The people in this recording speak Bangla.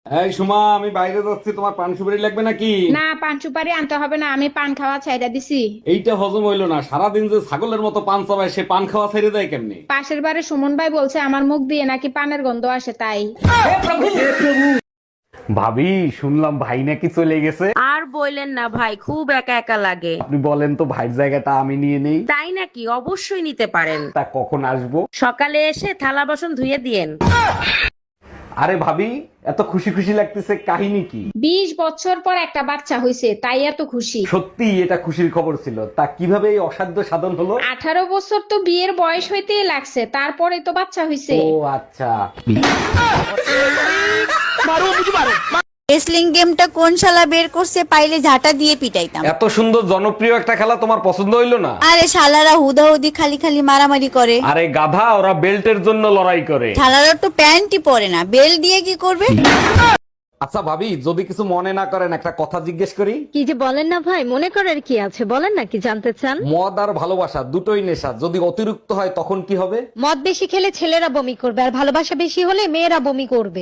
এই সুমা, আমি বাইরে যাচ্ছি, তোমার পান সুপারি লাগবে নাকি? না, পান সুপারি আনতে হবে না, আমি পান খাওয়া ছাইড়া দিছি। এইটা হজম হইলো না, সারাদিন যে ছাগলের মতো পান চাবায়, সে পান খাওয়া ছেড়ে দেয় কেমনি? পাশের বাড়ি সুমন ভাই বলছে আমার মুখ দিয়ে নাকি পানের গন্ধ আসে, তাই। ভাবি, শুনলাম ভাই নাকি চলে গেছে। আর বললেন না ভাই, খুব একা একা লাগে। আপনি বলেন তো, ভাইয়ের জায়গাটা আমি নিয়ে নেই। তাই নাকি? অবশ্যই নিতে পারেন। তা কখন আসবো? সকালে এসে থালা বাসন ধুয়ে দিয়েন। আরে ভাবি, এত খুশি খুশি লাগতেছে, কাহিনী কি? 20 বছর পর একটা বাচ্চা হইছে, তাই এত খুশি। সত্যি এটা খুশির খবর ছিল। তা কিভাবে এই অসাধ্য সাধন হলো? 18 বছর তো বিয়ের বয়স হইতেই লাগছে, তারপরে তো বাচ্চা হইছে। ও আচ্ছা। রেসলিং গেমটা কোন শালা বের করছে, পাইলে ঝাঁটা দিয়ে পিটাইতাম। এত সুন্দর জনপ্রিয় একটা খেলা তোমার পছন্দ হইলো না? আরে শালারা হুদাহুদি খালি খালি মারামারি করে। আরে গাধা, ওরা বেল্টের জন্য লড়াই করে। শালারা তো প্যান্টই পরে না, বেল দিয়ে কি করবে? আচ্ছা ভাবি, যদি কিছু মনে না করেন, একটা কথা জিজ্ঞেস করি। কি যে বলেন না ভাই, মনে করার কি আছে, বলেন না কি জানতে চান। মদ আর ভালোবাসা দুটোই নেশা, যদি অতিরিক্ত হয় তখন কি হবে? মদ বেশি খেলে ছেলেরা বমি করবে, আর ভালোবাসা বেশি হলে মেয়েরা বমি করবে।